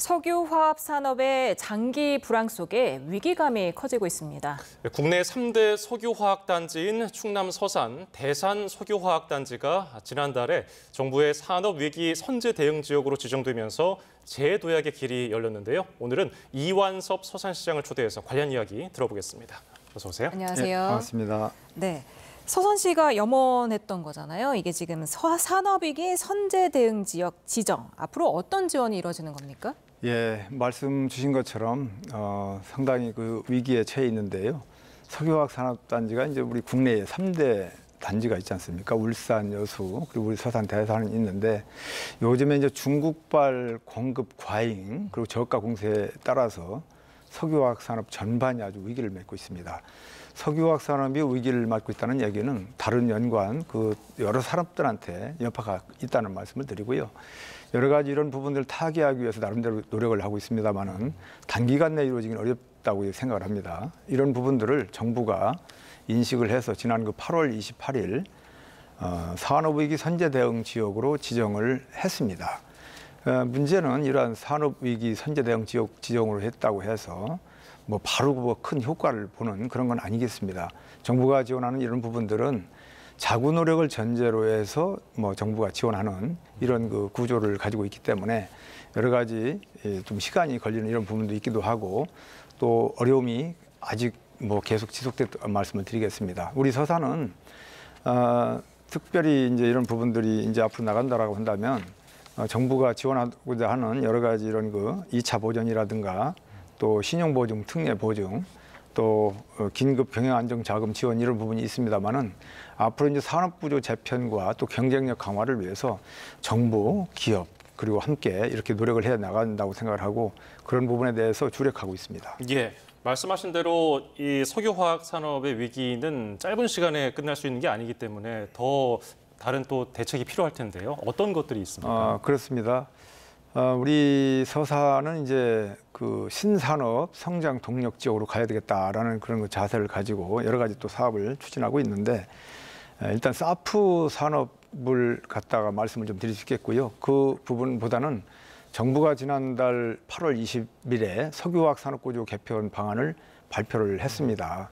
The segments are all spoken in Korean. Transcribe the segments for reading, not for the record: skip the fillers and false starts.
석유화학 산업의 장기 불황 속에 위기감이 커지고 있습니다. 국내 3대 석유화학 단지인 충남 서산 대산 석유화학 단지가 지난달에 정부의 산업 위기 선제 대응 지역으로 지정되면서 재도약의 길이 열렸는데요. 오늘은 이완섭 서산시장을 초대해서 관련 이야기 들어보겠습니다. 어서 오세요. 안녕하세요. 네, 반갑습니다. 네. 서산시가 염원했던 거잖아요. 이게 지금 산업위기 선제 대응 지역 지정. 앞으로 어떤 지원이 이루어지는 겁니까? 예, 말씀 주신 것처럼 상당히 그 위기에 처해 있는데요. 석유화학 산업단지가 이제 우리 국내에 3대 단지가 있지 않습니까? 울산, 여수, 그리고 우리 서산, 대산은 있는데 요즘에 이제 중국발 공급 과잉 그리고 저가 공세에 따라서 석유화학 산업 전반이 아주 위기를 맞고 있습니다. 석유화학 산업이 위기를 맞고 있다는 얘기는 다른 연관 그 여러 산업들한테 여파가 있다는 말씀을 드리고요. 여러 가지 이런 부분들을 타개하기 위해서 나름대로 노력을 하고 있습니다만은 단기간 내에 이루어지긴 어렵다고 생각을 합니다. 이런 부분들을 정부가 인식을 해서 지난 그 8월 28일 산업위기 선제 대응 지역으로 지정을 했습니다. 문제는 이러한 산업위기 선제 대응 지역 지정으로 했다고 해서 뭐 바로 큰 효과를 보는 그런 건 아니겠습니다. 정부가 지원하는 이런 부분들은 자구 노력을 전제로 해서 뭐 정부가 지원하는 이런 그 구조를 가지고 있기 때문에 여러 가지 좀 시간이 걸리는 이런 부분도 있기도 하고 또 어려움이 아직 뭐 계속 지속됐다는 말씀을 드리겠습니다. 우리 서산은 특별히 이제 이런 부분들이 이제 앞으로 나간다라고 한다면 정부가 지원하고자 하는 여러 가지 이런 그 2차 보전이라든가 또 신용보증, 특례보증, 또 긴급 경영안정자금 지원 이런 부분이 있습니다만은 앞으로 이제 산업구조 재편과 또 경쟁력 강화를 위해서 정부, 기업 그리고 함께 이렇게 노력을 해 나간다고 생각을 하고 그런 부분에 대해서 주력하고 있습니다. 예, 말씀하신 대로 이 석유화학 산업의 위기는 짧은 시간에 끝날 수 있는 게 아니기 때문에 더 다른 또 대책이 필요할 텐데요. 어떤 것들이 있습니까? 그렇습니다. 우리 서산은 이제 그 신산업 성장 동력 지역으로 가야 되겠다라는 그런 그 자세를 가지고 여러 가지 또 사업을 추진하고 있는데 일단 사프 산업을 갖다가 말씀을 좀 드릴 수 있겠고요. 그 부분보다는 정부가 지난달 8월 20일에 석유화학 산업구조 개편 방안을 발표를 했습니다.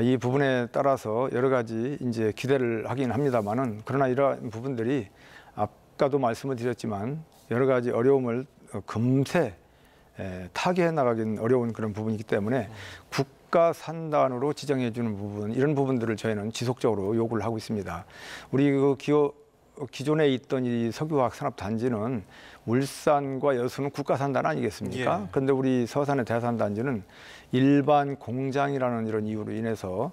이 부분에 따라서 여러 가지 이제 기대를 하긴 합니다만은 그러나 이러한 부분들이 아까도 말씀을 드렸지만 여러 가지 어려움을 금세 타개해 나가긴 어려운 그런 부분이기 때문에 국가 산단으로 지정해 주는 부분 이런 부분들을 저희는 지속적으로 요구를 하고 있습니다. 우리 그 기존에 있던 이 석유화학 산업 단지는 울산과 여수는 국가 산단 아니겠습니까? 예. 그런데 우리 서산의 대산 단지는 일반 공장이라는 이런 이유로 인해서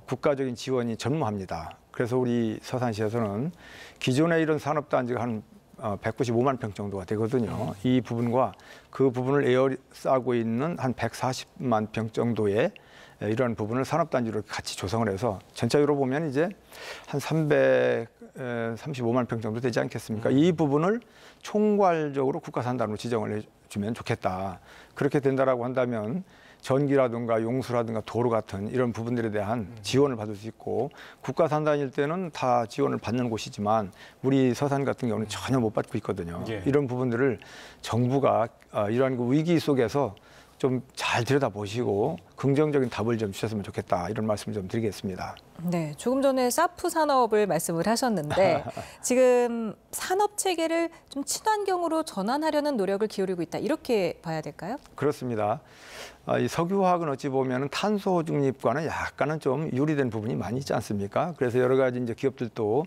국가적인 지원이 전무합니다. 그래서 우리 서산시에서는 기존에 이런 산업 단지가 한 195만 평 정도가 되거든요. 이 부분과 그 부분을 에워싸고 있는 한 140만 평 정도의 이러한 부분을 산업단지로 같이 조성을 해서 전체적으로 보면 이제 한 335만 평 정도 되지 않겠습니까? 이 부분을 총괄적으로 국가산단으로 지정을 해주면 좋겠다. 그렇게 된다라고 한다면 전기라든가 용수라든가 도로 같은 이런 부분들에 대한 지원을 받을 수 있고 국가산단일 때는 다 지원을 받는 곳이지만 우리 서산 같은 경우는 전혀 못 받고 있거든요. 예. 이런 부분들을 정부가 이러한 그 위기 속에서 좀 잘 들여다보시고 긍정적인 답을 좀 주셨으면 좋겠다 이런 말씀을 좀 드리겠습니다. 네, 조금 전에 사프 산업을 말씀을 하셨는데 지금 산업 체계를 좀 친환경으로 전환하려는 노력을 기울이고 있다 이렇게 봐야 될까요? 그렇습니다. 이 석유화학은 어찌 보면 탄소 중립과는 약간은 좀 유리된 부분이 많이 있지 않습니까? 그래서 여러 가지 이제 기업들도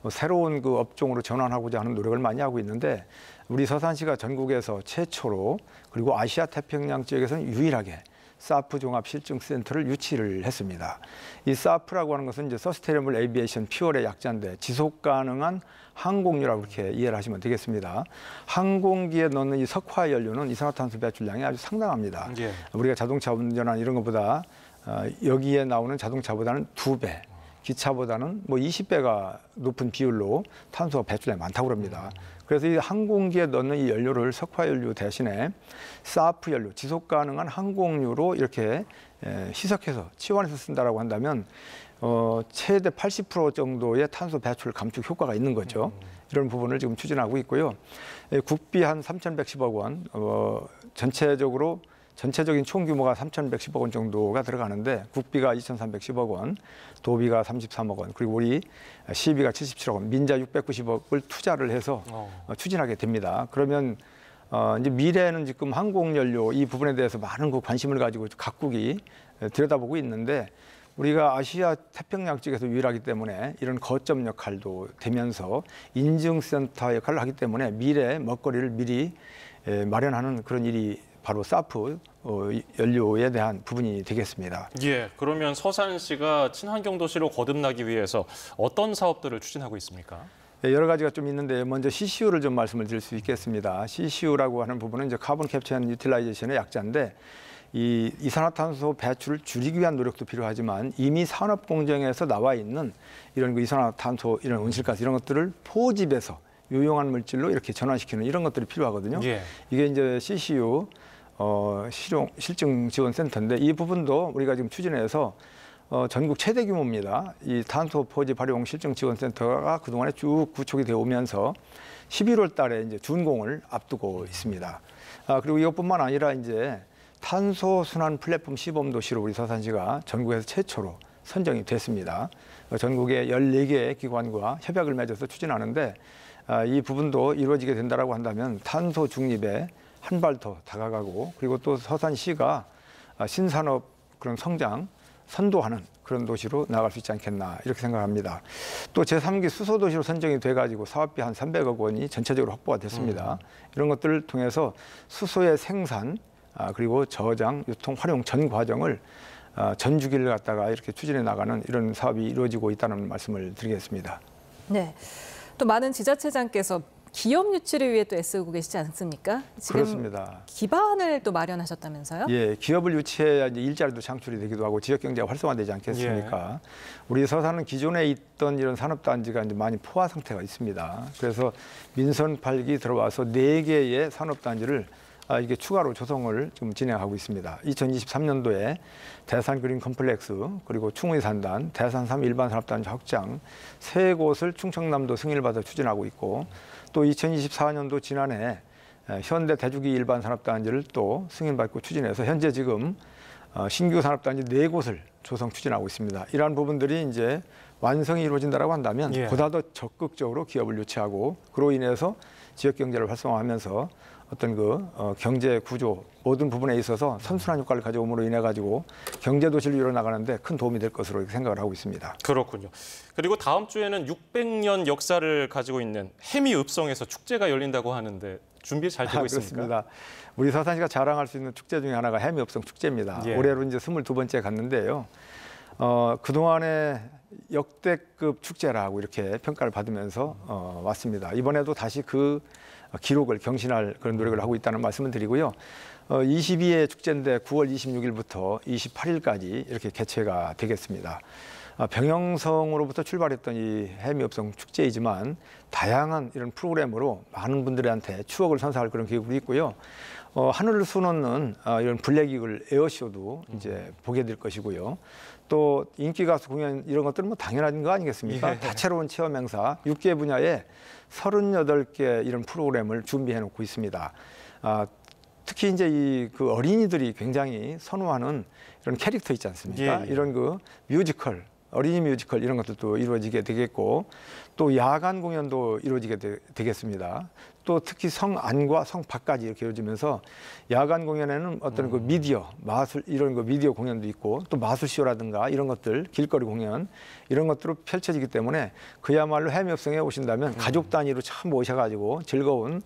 새로운 그 업종으로 전환하고자 하는 노력을 많이 하고 있는데 우리 서산시가 전국에서 최초로 그리고 아시아 태평양 지역에서는 유일하게 사프 종합 실증센터를 유치를 했습니다. 이 사프라고 하는 것은 이제 서스테이너블 에이비에이션 퓨얼의 약자인데 지속 가능한 항공유라고 이렇게 이해를 하시면 되겠습니다. 항공기에 넣는 이 석화 연료는 이산화탄소 배출량이 아주 상당합니다. 예. 우리가 자동차 운전한 이런 것보다 여기에 나오는 자동차보다는 2배, 기차보다는 뭐 20배가 높은 비율로 탄소 배출량이 많다고 그럽니다. 그래서 이 항공기에 넣는 이 연료를 석화연료 대신에 사프 연료, 지속 가능한 항공유로 이렇게 희석해서 치환해서 쓴다라고 한다면 최대 80% 정도의 탄소 배출 감축 효과가 있는 거죠. 이런 부분을 지금 추진하고 있고요. 국비 한 3,110억 원, 전체적인 총 규모가 3,110억 원 정도가 들어가는데 국비가 2,310억 원, 도비가 33억 원, 그리고 우리 시비가 77억 원, 민자 690억을 투자를 해서 추진하게 됩니다. 그러면 이제 미래에는 지금 항공연료 이 부분에 대해서 많은 그 관심을 가지고 각국이 들여다보고 있는데 우리가 아시아 태평양 쪽에서 유일하기 때문에 이런 거점 역할도 되면서 인증센터 역할을 하기 때문에 미래 먹거리를 미리 마련하는 그런 일이 바로 사프 연료에 대한 부분이 되겠습니다. 예, 그러면 서산시가 친환경 도시로 거듭나기 위해서 어떤 사업들을 추진하고 있습니까? 여러 가지가 좀 있는데 먼저 CCU를 좀 말씀을 드릴 수 있겠습니다. CCU라고 하는 부분은 이제 카본 캡처 앤 유틸라이제이션의 약자인데 이 이산화탄소 배출을 줄이기 위한 노력도 필요하지만 이미 산업 공정에서 나와 있는 이런 그 이산화탄소, 이런 온실가스 이런 것들을 포집해서 유용한 물질로 이렇게 전환시키는 이런 것들이 필요하거든요. 예. 이게 이제 CCU 실증 지원 센터인데 이 부분도 우리가 지금 추진해서 전국 최대 규모입니다. 이 탄소 포집 활용 실증 지원 센터가 그동안에 쭉 구축이 되어 오면서 11월 달에 이제 준공을 앞두고 있습니다. 그리고 이것뿐만 아니라 이제 탄소 순환 플랫폼 시범 도시로 우리 서산시가 전국에서 최초로 선정이 됐습니다. 전국의 14개의 기관과 협약을 맺어서 추진하는데 이 부분도 이루어지게 된다라고 한다면 탄소 중립에 한 발 더 다가가고 그리고 또 서산시가 신산업 그런 성장 선도하는 그런 도시로 나아갈 수 있지 않겠나 이렇게 생각합니다. 또 제3기 수소도시로 선정이 돼가지고 사업비 한 300억 원이 전체적으로 확보가 됐습니다. 이런 것들을 통해서 수소의 생산 그리고 저장, 유통, 활용 전 과정을 전 주기를 갖다가 이렇게 추진해 나가는 이런 사업이 이루어지고 있다는 말씀을 드리겠습니다. 네, 또 많은 지자체장께서 기업 유치를 위해 또 애쓰고 계시지 않습니까? 지금 그렇습니다. 기반을 또 마련하셨다면서요? 예, 기업을 유치해야 이제 일자리도 창출이 되기도 하고 지역 경제가 활성화되지 않겠습니까? 예. 우리 서산은 기존에 있던 이런 산업단지가 이제 많이 포화 상태가 있습니다. 그래서 민선 8기 들어와서 4개의 산업단지를 이게 추가로 조성을 좀 진행하고 있습니다. 2023년도에 대산 그린 컴플렉스 그리고 충의산단, 대산 3 일반 산업단지 확장 3곳을 충청남도 승인을 받아 추진하고 있고 또 2024년도 지난해 현대 대주기 일반 산업단지를 또 승인받고 추진해서 현재 지금 신규 산업단지 4곳을 조성 추진하고 있습니다. 이러한 부분들이 이제 완성이 이루어진다고 한다면 보다 더 적극적으로 기업을 유치하고 그로 인해서 지역 경제를 활성화하면서 어떤 그 경제 구조 모든 부분에 있어서 선순환 효과를 가져옴으로 인해 가지고 경제 도시를 이뤄나가는데 큰 도움이 될 것으로 생각을 하고 있습니다. 그렇군요. 그리고 다음 주에는 600년 역사를 가지고 있는 해미읍성에서 축제가 열린다고 하는데 준비 잘 되고 있습니까? 그렇습니다. 우리 서산시가 자랑할 수 있는 축제 중에 하나가 해미읍성 축제입니다. 올해로 이제 22번째 갔는데요. 그동안에 역대급 축제라고 이렇게 평가를 받으면서 왔습니다. 이번에도 다시 그 기록을 경신할 그런 노력을 하고 있다는 말씀을 드리고요. 22회 축제인데 9월 26일부터 28일까지 이렇게 개최가 되겠습니다. 병영성으로부터 출발했던 이 해미읍성 축제이지만 다양한 이런 프로그램으로 많은 분들한테 추억을 선사할 그런 계획이 있고요. 하늘을 수놓는 이런 블랙이글 에어쇼도 이제 보게 될 것이고요. 또 인기 가수 공연 이런 것들은 뭐 당연한 거 아니겠습니까? 예. 다채로운 체험 행사 6개 분야에 38개 이런 프로그램을 준비해 놓고 있습니다. 특히 이제 그 어린이들이 굉장히 선호하는 이런 캐릭터 있지 않습니까? 이런 그 뮤지컬, 어린이 뮤지컬 이런 것들도 이루어지게 되겠고 또 야간 공연도 이루어지게 되겠습니다. 또 특히 성안과 성밖까지 이렇게 이루어지면서 야간 공연에는 어떤 그 미디어, 마술 이런 그 미디어 공연도 있고 또 마술쇼라든가 이런 것들, 길거리 공연 이런 것들로 펼쳐지기 때문에 그야말로 해미읍성에 오신다면 가족 단위로 참 오셔가지고 즐거운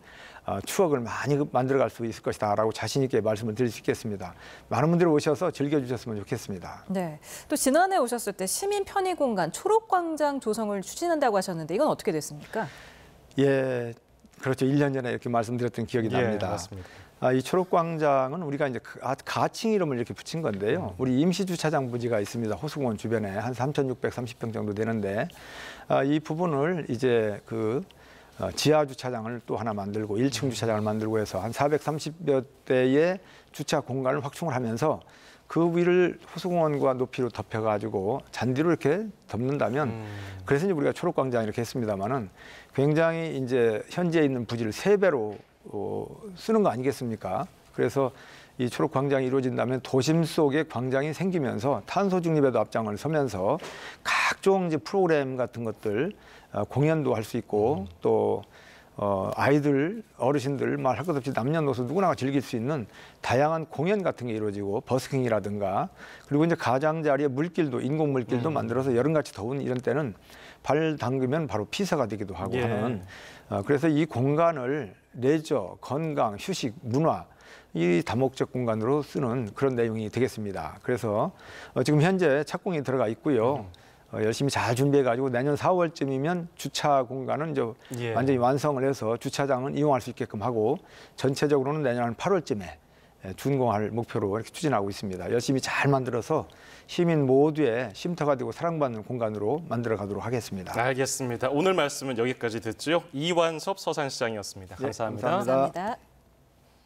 추억을 많이 만들어갈 수 있을 것이다라고 자신 있게 말씀을 드릴 수 있겠습니다. 많은 분들이 오셔서 즐겨주셨으면 좋겠습니다. 네, 또 지난해 오셨을 때 시민 편의 공간 초록광장 조성을 추진한다고 하셨는데 이건 어떻게 됐습니까? 예, 그렇죠. 1년 전에 이렇게 말씀드렸던 기억이 납니다. 맞습니다. 이 초록광장은 우리가 이제 가칭 이름을 이렇게 붙인 건데요. 우리 임시주차장 부지가 있습니다. 호수공원 주변에 한 3,630평 정도 되는데 이 부분을 이제 지하 주차장을 또 하나 만들고 1층 주차장을 만들고 해서 한 430여 대의 주차 공간을 확충을 하면서 그 위를 호수공원과 높이로 덮여가지고 잔디로 이렇게 덮는다면 그래서 이제 우리가 초록광장 이렇게 했습니다만은 굉장히 이제 현재 있는 부지를 3배로 쓰는 거 아니겠습니까? 그래서 이 초록광장이 이루어진다면 도심 속에 광장이 생기면서 탄소 중립에도 앞장을 서면서 각종 이제 프로그램 같은 것들 공연도 할 수 있고 또 아이들, 어르신들 말할 것 없이 남녀노소 누구나 즐길 수 있는 다양한 공연 같은 게 이루어지고 버스킹이라든가 그리고 이제 가장자리에 물길도 인공 물길도 만들어서 여름같이 더운 이런 때는 발 담그면 바로 피서가 되기도 하고 하는 그래서 이 공간을 레저, 건강, 휴식, 문화 이 다목적 공간으로 쓰는 그런 내용이 되겠습니다. 그래서 지금 현재 착공이 들어가 있고요. 열심히 잘 준비해가지고 내년 4월쯤이면 주차 공간은 이제 완전히 완성을 해서 주차장은 이용할 수 있게끔 하고 전체적으로는 내년 8월쯤에 준공할 목표로 이렇게 추진하고 있습니다. 열심히 잘 만들어서 시민 모두의 쉼터가 되고 사랑받는 공간으로 만들어 가도록 하겠습니다. 알겠습니다. 오늘 말씀은 여기까지 듣죠. 이완섭 서산시장이었습니다. 감사합니다. 감사합니다. 감사합니다.